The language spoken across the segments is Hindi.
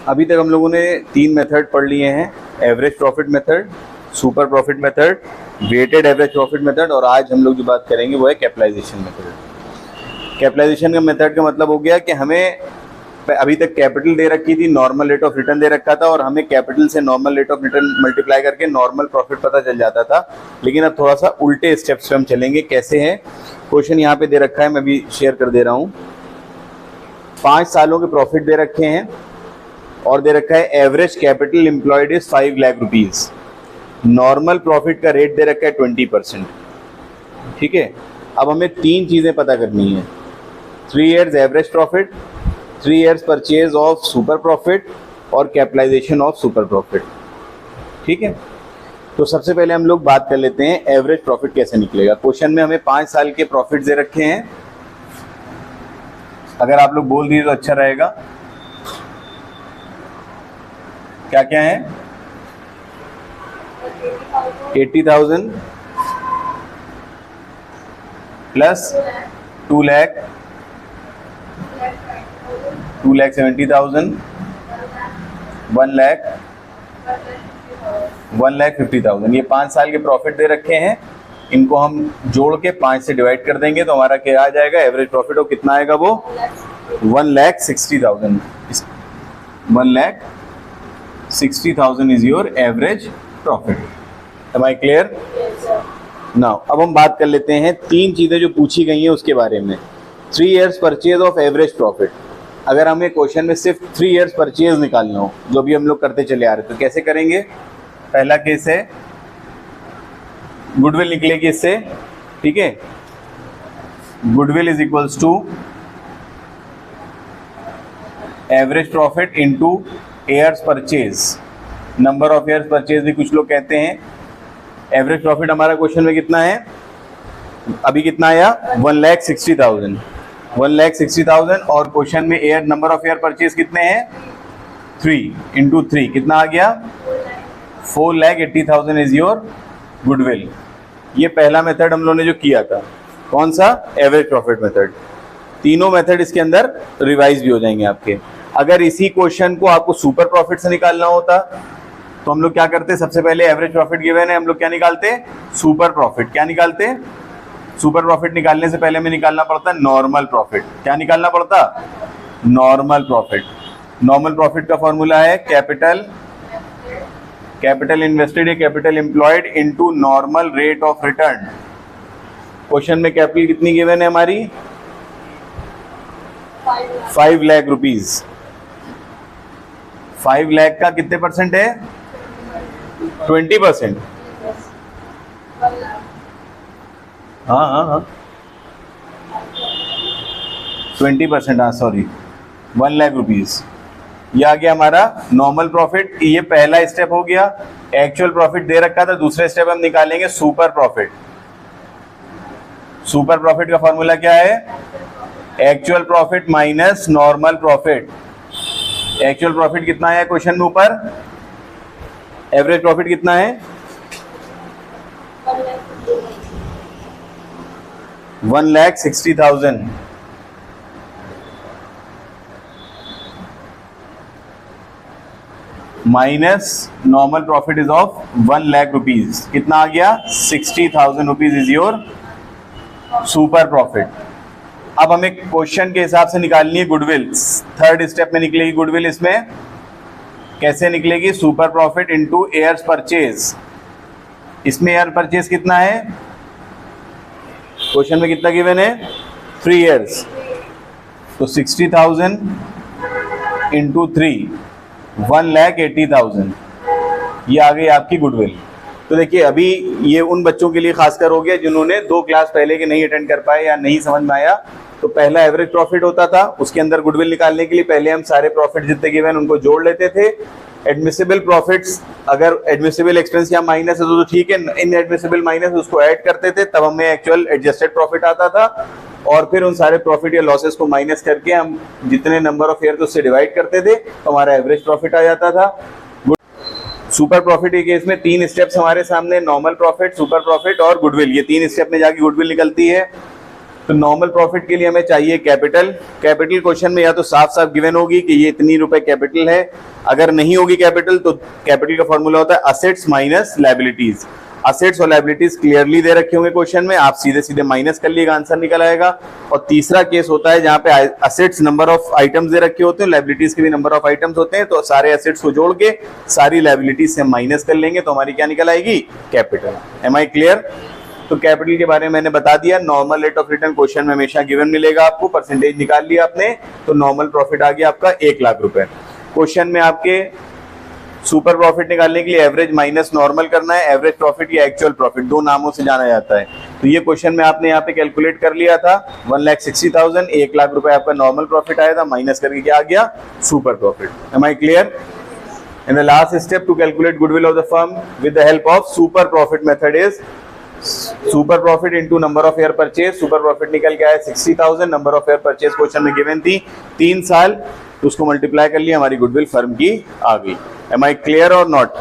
अभी तक हम लोगों ने 3 मेथड पढ़ लिए हैं, average profit method, super profit method, weighted average profit method, और आज हम लोग जो बात करेंगे वो है कैपिटलाइजेशन मेथड। कैपिटलाइजेशन का मेथड का मतलब हो गया कि हमें अभी तक कैपिटल दे रखी थी, नॉर्मल रेट ऑफ रिटर्न दे रखा था, और हमें कैपिटल से normal rate of return multiply करके नॉर्मल प्रॉफिट पता चल जाता था। लेकिन अब थोड़ा सा उल्टे स्टेप्स पे हम चलेंगे। कैसे हैं? क्वेश्चन यहाँ पे दे रखा है, मैं भी शेयर कर दे रहा हूँ। 5 सालों के प्रॉफिट दे रखे हैं और दे रखा है average capital employed is 5 lakh rupees. Normal profit का रेट दे रखा है 20%। ठीक है, अब हमें 3 चीजें पता करनी है। 3 years average profit, 3 years purchase of super profit और कैपिटलाइजेशन ऑफ सुपर प्रॉफिट। ठीक है, तो सबसे पहले हम लोग बात कर लेते हैं एवरेज प्रॉफिट कैसे निकलेगा। क्वेश्चन में हमें 5 साल के प्रॉफिट दे रखे हैं। अगर आप लोग बोल दिए तो अच्छा रहेगा। क्या क्या है? 80,000 प्लस 2 लाख, 2,70,000, 1 लाख, 1,50,000। ये 5 साल के प्रॉफिट दे रखे हैं। इनको हम जोड़ के 5 से डिवाइड कर देंगे तो हमारा क्या आ जाएगा? Average profit. और कितना आएगा वो? 1,60,000। 1,60,000 is your average profit. Am I clear? Now अब हम बात कर लेते हैं 3 चीजें जो पूछी गई हैं उसके बारे में। 3 years purchase of average profit. अगर हमें क्वेश्चन में सिर्फ 3 years परचेज निकालना हो, जो भी हम लोग करते चले आ रहे, तो कैसे करेंगे? पहला केस है गुडविल निकलेगी इससे। ठीक है, goodwill is equals to average profit into years purchase. Number of years purchase भी कुछ लोग कहते हैं। एवरेज प्रॉफिट हमारा क्वेश्चन में कितना है? अभी कितना आया? 1,60,000। 1,60,000 और क्वेश्चन में year, number of year purchase कितने हैं? 3 इंटू 3 कितना आ गया? 4,80,000 इज योर गुडविल। ये पहला मेथड हम लोगों ने जो किया था। कौन सा? Average profit method. तीनों मेथड इसके अंदर रिवाइज भी हो जाएंगे आपके। अगर इसी क्वेश्चन को आपको सुपर प्रॉफिट से निकालना होता तो हम लोग क्या करते? सबसे पहले एवरेज प्रॉफिट गिवन है, हम लोग क्या निकालते? Super profit. क्या निकालते? सुपर प्रॉफिट निकालने से पहले हमें निकालना पड़ता नॉर्मल प्रॉफिट। क्या निकालना पड़ता? Normal profit. नॉर्मल प्रॉफिट का फॉर्मूला है कैपिटल इन्वेस्टेड या capital employed into normal rate of return. Question में कैपिटल कितनी गिवन है हमारी? 5 लाख रुपीज। 5 लाख का कितने परसेंट है? 20%। हाँ 20%। हाँ सॉरी, 1 लाख रुपीज। ये आ गया हमारा नॉर्मल प्रॉफिट। ये पहला स्टेप हो गया। एक्चुअल प्रॉफिट दे रखा था। दूसरे स्टेप हम निकालेंगे सुपर प्रॉफिट। सुपर प्रॉफिट का फॉर्मूला क्या है? Actual profit minus normal profit. Actual profit कितना है क्वेश्चन में ऊपर? एवरेज प्रॉफिट कितना है? 1,60,000 minus normal profit is of 1 lakh rupees. कितना आ गया? 60,000 rupees is your super profit. अब हमें क्वेश्चन के हिसाब से निकालनी है गुडविल। थर्ड स्टेप में निकलेगी गुडविल। इसमें कैसे निकलेगी? Super profit into years purchase. इसमें ईयर परचेज कितना है? क्वेश्चन में कितना गिवन है? 3 years। तो 60,000 इंटू 3, 1,80,000। ये आ गई आपकी गुडविल। तो देखिए अभी ये उन बच्चों के लिए खासकर हो गया जिन्होंने 2 क्लास पहले के नहीं अटेंड कर पाए या नहीं समझ में आया। तो पहला एवरेज प्रॉफिट होता था, उसके अंदर गुडविल निकालने के लिए पहले हम सारे प्रॉफिट जितने गिवन उनको जोड़ लेते थे। एडमिसिबल प्रॉफिट्स, अगर एडमिसिबल एक्सपेंस या माइनस है तो ठीक है, इन एडमिसिबल माइनस उसको ऐड करते थे, तब हमें एक्चुअल एडजस्टेड प्रॉफिट आता था। और फिर उन सारे प्रॉफिट या लॉसेस को माइनस करके हम जितने नंबर ऑफ ईयर उससे डिवाइड करते थे तो हमारा एवरेज प्रॉफिट आ जाता था। सुपर प्रॉफिट के केस में 3 स्टेप्स हमारे सामने, नॉर्मल प्रॉफिट, सुपर प्रॉफिट और गुडविल। ये 3 स्टेप में जाके गुडविल निकलती है। तो नॉर्मल प्रॉफिट के लिए हमें चाहिए कैपिटल। कैपिटल क्वेश्चन में या तो साफ साफ गिवन होगी कि ये इतनी रुपए कैपिटल है, अगर नहीं होगी कैपिटल तो कैपिटल का फॉर्मूला होता है असेट्स माइनस लायबिलिटीज। असेट्स और लायबिलिटीज क्लियरली दे रखे होंगे क्वेश्चन में, आप सीधे सीधे माइनस कर लिएगा, आंसर निकल आएगा। और तीसरा केस होता है जहां पे असेट्स नंबर ऑफ आइटम्स दे रखे होते हैं, लायबिलिटीज के भी नंबर ऑफ आइटम्स होते हैं, तो सारे असेट्स को जोड़ के सारी लायबिलिटीज से माइनस कर लेंगे तो हमारी क्या निकल आएगी, कैपिटल। Am I clear? तो कैपिटल के बारे में मैंने बता दिया। Normal rate of return question में हमेशा गिवन मिलेगा आपको, परसेंटेज निकाल लिया आपने तो नॉर्मल प्रॉफिट आ गया आपका 1 लाख रुपए। क्वेश्चन में आपके सुपर प्रॉफिट निकालने के लिए एवरेज माइनस नॉर्मल करना है। एवरेज प्रॉफिट या एक्चुअल प्रॉफिट दो नामों से जाना जाता है। तो ये क्वेश्चन में आपने यहाँ पे कैलकुलेट कर लिया था 1,60,000, 1 लाख रुपए आपका नॉर्मल प्रॉफिट आया था, माइनस करके क्या आ गया, super profit. Am I clear? In the last step to calculate goodwill of the firm with the help of super profit method is super profit into number of year purchase. Super profit निकल के आया 60,000, number of year purchase question में गिवन थी 3 साल, तो उसको मल्टीप्लाई कर लिया, हमारी गुडविल फर्म की आ गई। एम आई क्लियर और नॉट?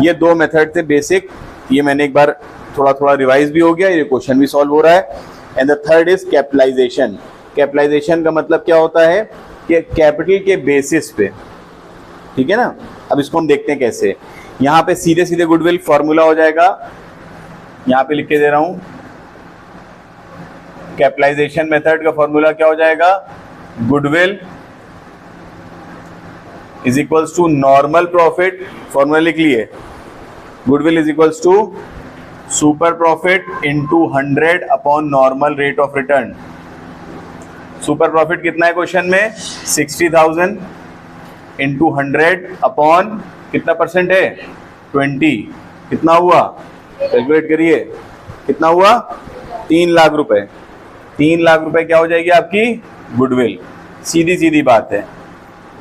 ये दो मेथड थे बेसिक, ये मैंने एक बार थोड़ा थोड़ा रिवाइज भी हो गया, ये क्वेश्चन भी सॉल्व हो रहा है। And the third is capitalisation. Capitalisation का मतलब क्या होता है कि कैपिटल के बेसिस पे, ठीक है ना। अब इसको हम देखते हैं कैसे। यहाँ पे सीधे सीधे गुडविल फॉर्मूला हो जाएगा, यहाँ पे लिख के दे रहा हूं, कैपिटलाइजेशन मेथड का फॉर्मूला क्या हो जाएगा, goodwill is equals to normal profit. Formula लिख लिए, goodwill is equals to super profit into 100 upon normal rate of return. Super profit कितना है क्वेश्चन में, 60,000 इंटू 100 अपॉन कितना परसेंट है, 20, कितना हुआ, कैलकुलेट करिए, कितना हुआ, 3 लाख रुपए। 3 लाख रुपए क्या हो जाएगी आपकी गुडविल। सीधी सीधी बात है,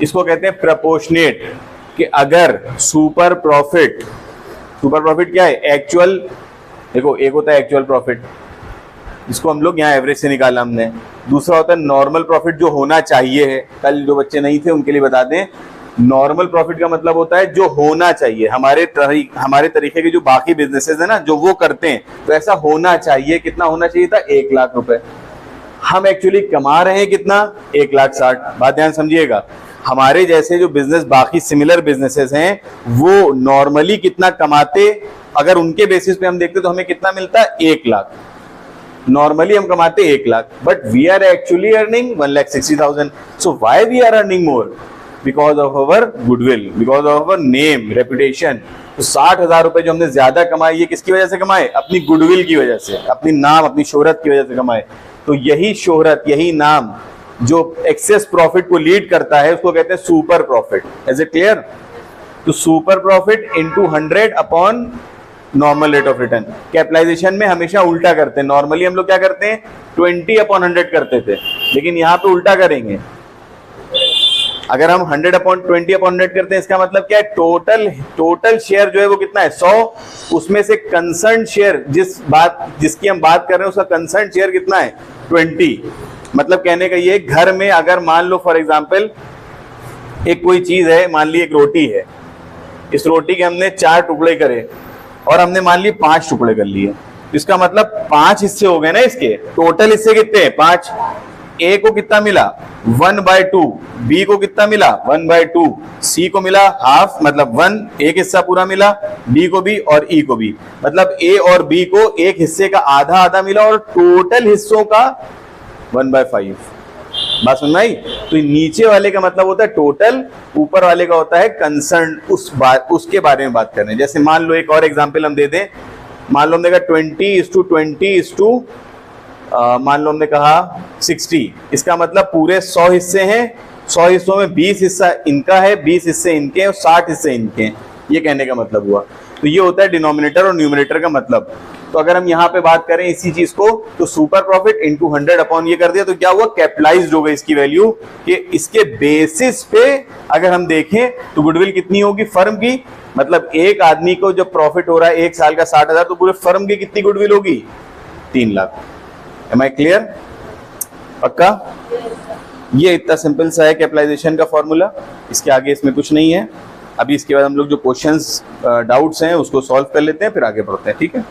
इसको कहते हैं प्रपोर्शनेट, कि अगर सुपर प्रॉफिट क्या है, एक्चुअल, देखो एक होता है एक्चुअल प्रॉफिट, जिसको हम लोग यहाँ एवरेज से निकाला हमने, दूसरा होता है नॉर्मल प्रॉफिट जो होना चाहिए है। कल जो बच्चे नहीं थे उनके लिए बता दें, नॉर्मल प्रॉफिट का मतलब होता है जो होना चाहिए, हमारे तरीके के जो बाकी बिजनेसेस है ना जो वो करते हैं, तो ऐसा होना चाहिए। कितना होना चाहिए था, 1 लाख रुपए। हम एक्चुअली कमा रहे हैं कितना, 1,60,000। बात ध्यान समझिएगा, हमारे जैसे जो बिजनेस बाकी सिमिलर बिजनेसेस हैं वो नॉर्मली कितना कमाते, अगर उनके बेसिस पे हम देखते तो हमें कितना मिलता है, 1 लाख। नॉर्मली हम कमाते 1 लाख, but we are actually earning 1,60,000। So why we are earning more, because of our goodwill, because of our name, reputation. तो 60,000 रुपए जो हमने ज्यादा कमाए, ये किसकी वजह से कमाए, अपनी गुडविल की वजह से, अपनी नाम, अपनी शोहरत की वजह से कमाए। तो यही शोहरत, यही नाम जो एक्सेस प्रॉफिट को लीड करता है, उसको कहते हैं super profit. Is it clear? तो super profit into 100 upon normal rate of return. Capitalisation में हमेशा उल्टा करते हैं, नॉर्मली हम लोग क्या करते हैं 20 अपॉन 100 करते थे, लेकिन यहाँ पे उल्टा करेंगे। अगर हम 100 अपॉन 20 अपॉन 100 करते हैं, इसका मतलब क्या है, टोटल शेयर जो है वो कितना है, 100, उसमें से कंसर्न शेयर जिसकी हम बात कर रहे हैं उसका कंसर्न शेयर कितना है, 20। मतलब कहने का ये, घर में अगर मान लो फॉर एग्जांपल एक कोई चीज है, मान ली एक रोटी है, इस रोटी के हमने 4 टुकड़े करे और हमने मान ली 5 टुकड़े कर लिए, इसका मतलब 5 हिस्से हो गए ना इसके, टोटल हिस्से कितने हैं, 5। ए को कितना मिला, 1/2, बी को कितना मिला, 1/2, सी को मिला हाफ, मतलब 1, एक हिस्सा पूरा मिला, डी को भी और ई को भी, मतलब ए और बी को एक हिस्से का आधा आधा मिला और टोटल हिस्सों का 1/5। बात समझ में आई? तो नीचे वाले का मतलब होता है टोटल, ऊपर वाले का होता है कंसर्न, उसके बारे में बात कर रहे हैं। जैसे मान लो एक और एग्जांपल हम दे दें, मान लो हमने कहा 20:20 मान लो हमने कहा 60, इसका मतलब पूरे 100 हिस्से हैं, 100 हिस्सों में 20 हिस्सा इनका है, 20 हिस्से इनके हैं और 60 हिस्से इनके हैं, ये कहने का मतलब हुआ। तो ये होता है डिनोमिनेटर और न्यूमरेटर का मतलब। तो अगर हम यहाँ पे बात करें इसी चीज को, तो सुपर प्रॉफिट इंटू 100 अपॉन ये कर दिया, तो क्या हुआ, कैपिटलाइज्ड हो गई इसकी वैल्यू, कि इसके बेसिस पे अगर हम देखें तो गुडविल कितनी होगी फर्म की, मतलब एक आदमी को जब प्रॉफिट हो रहा है 1 साल का 60,000, तो पूरे फर्म की कितनी गुडविल होगी, 3 लाख। M I clear? पक्का? ये इतना सिंपल सा है कैपिटलाइजेशन का फॉर्मूला, इसके आगे इसमें कुछ नहीं है। अभी इसके बाद हम लोग जो क्वेश्चंस डाउट्स हैं उसको सॉल्व कर लेते हैं, फिर आगे बढ़ते हैं, ठीक है।